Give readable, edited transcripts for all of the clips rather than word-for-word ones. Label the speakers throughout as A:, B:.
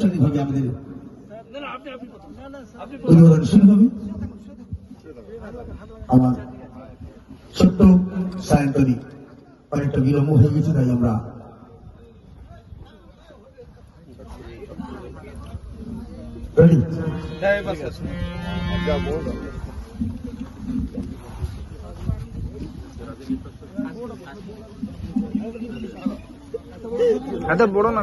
A: আনুষ্ঠানিকভাবে আমাদের উদ্বোধন শুরু হবে। আমার ছোট্ট সায়ন্তনী অনেকটা বিলম্ব হয়ে গেছে, তাই আমরা রেডি।
B: বড় না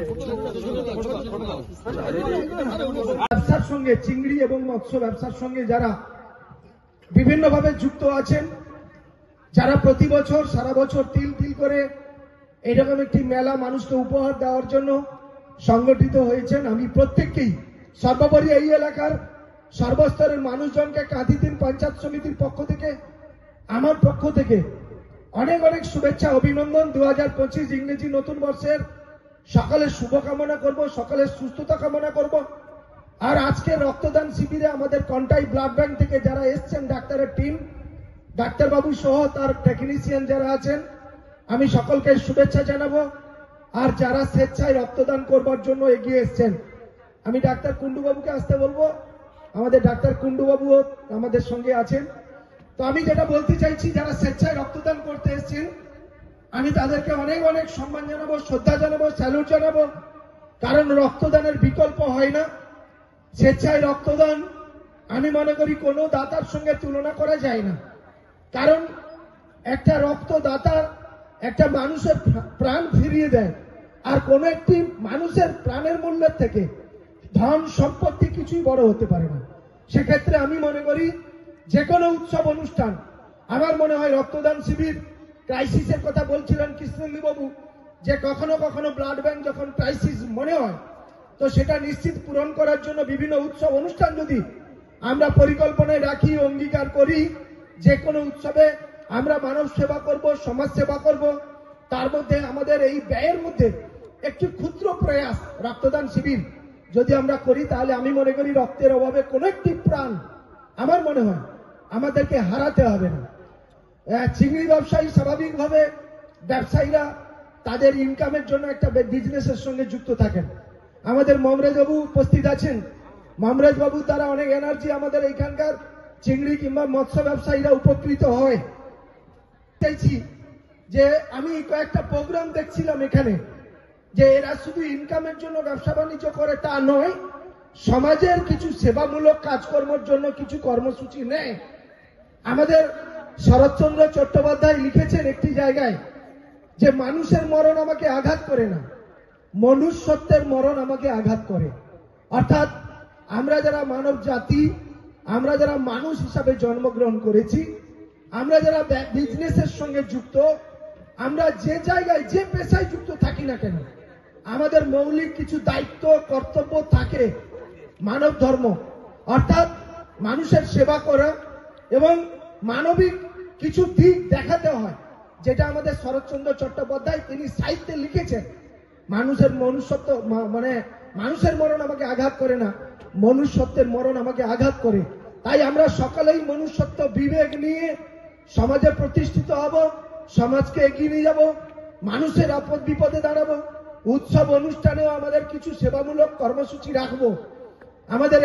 C: ব্যবসার সঙ্গে চিংড়ি এবং মৎস্য ব্যবসার সঙ্গে যারা বিভিন্নভাবে যুক্ত আছেন, যারা প্রতি বছর সারা বছর তিল তিল করে এরকম একটি মেলা মানুষকে উপহার দেওয়ার জন্য সংগঠিত হয়েছেন, আমি প্রত্যেককেই সর্বোপরি এই এলাকার সর্বস্তরের মানুষজনকে কাঁথিদিন পঞ্চায়েত সমিতির পক্ষ থেকে, আমার পক্ষ থেকে অনেক অনেক শুভেচ্ছা, অভিনন্দন। 2025 ইংরেজি নতুন বর্ষের সকালের শুভকামনা করব, সকালের সুস্থতা কামনা করব। আর আজকে রক্তদান শিবিরে আমাদের কন্টাই ব্লাড ব্যাংক থেকে যারা এসছেন, ডাক্তারের টিম, ডাক্তারবাবু সহ তার টেকনিশিয়ান যারা আছেন, আমি সকলকে শুভেচ্ছা জানাবো। আর যারা স্বেচ্ছায় রক্তদান করবার জন্য এগিয়ে এসছেন, আমি ডাক্তার কুন্ডুবাবুকে আসতে বলবো। আমাদের ডাক্তার কুন্ডুবাবুও আমাদের সঙ্গে আছেন। তো আমি যেটা বলতে চাইছি, যারা স্বেচ্ছায় রক্তদান করতে এসছেন, আমি তাদেরকে অনেক অনেক সম্মান জানাবো, শ্রদ্ধা জানাবো, স্যালুট জানাবো। কারণ রক্তদানের বিকল্প হয় না। স্বেচ্ছায় রক্তদান আমি মনে করি কোনো দাতার সঙ্গে তুলনা করা যায় না। কারণ একটা রক্তদাতা একটা মানুষের প্রাণ ফিরিয়ে দেয়। আর কোন একটি মানুষের প্রাণের মূল্যের থেকে ধন সম্পত্তি কিছুই বড় হতে পারে না। সেক্ষেত্রে আমি মনে করি যে কোনো উৎসব অনুষ্ঠান, আমার মনে হয় রক্তদান শিবির, ক্রাইসিসের কথা বলছিলেন কৃষ্ণেন্দু বাবু, যে কখনো কখনো ব্লাড ব্যাংক যখন ক্রাইসিস মনে হয়, তো সেটা নিশ্চিত পূরণ করার জন্য বিভিন্ন উৎসব অনুষ্ঠান যদি আমরা পরিকল্পনায় রাখি, অঙ্গীকার করি, যে কোনো উৎসবে আমরা মানব সেবা করব, সমাজ সেবা করব, তার মধ্যে আমাদের এই ব্যয়ের মধ্যে একটি ক্ষুদ্র প্রয়াস রক্তদান শিবির যদি আমরা করি, তাহলে আমি মনে করি রক্তের অভাবে কোনো একটি প্রাণ আমার মনে হয় আমাদেরকে হারাতে হবে না। চিংড়ি ব্যবসায়ী স্বাভাবিকভাবে ব্যবসায়ীরা তাদের ইনকামের জন্য একটা বিজনেসের সঙ্গে যুক্ত থাকেন। আমাদের মমরেজ বাবু উপস্থিত আছেন। মমরেজ বাবু তারা অনেক এনার্জি, আমাদের এইখানকার চিংড়ি কিংবা মৎস্য ব্যবসায়ীরা উপকৃত হয়। চাইছি যে আমি কয়েকটা প্রোগ্রাম দেখছিলাম এখানে, যে এরা শুধু ইনকামের জন্য ব্যবসা বাণিজ্য করে তা নয়, সমাজের কিছু সেবামূলক কাজকর্মের জন্য কিছু কর্মসূচি নেয়। আমাদের শরৎচন্দ্র চট্টোপাধ্যায় লিখেছেন একটি জায়গায় যে মানুষের মরণ আমাকে আঘাত করে না, মনুষ্যত্বের মরণ আমাকে আঘাত করে। অর্থাৎ আমরা যারা মানব জাতি, আমরা যারা মানুষ হিসাবে জন্মগ্রহণ করেছি, আমরা যারা বিজনেসের সঙ্গে যুক্ত, আমরা যে জায়গায় যে পেশায় যুক্ত থাকি না কেন, আমাদের মৌলিক কিছু দায়িত্ব কর্তব্য থাকে। মানব ধর্ম অর্থাৎ মানুষের সেবা করা এবং মানবিক কিছু দিক দেখাতে হয়, যেটা আমাদের শরৎচন্দ্র চট্টোপাধ্যায় তিনি সাহিত্যে লিখেছেন। মানুষের মনুষ্যত্ব মানে মানুষের মরণ আমাকে আঘাত করে না, মনুষ্যত্বের মরণ আমাকে আঘাত করে। তাই আমরা সকলেই মনুষ্যত্ব বিবেক নিয়ে সমাজে প্রতিষ্ঠিত হব, সমাজকে এগিয়ে নিয়ে যাব, মানুষের আপদ বিপদে দাঁড়াবো। উৎসব অনুষ্ঠানেও আমাদের কিছু সেবামূলক কর্মসূচি রাখবো। আমাদের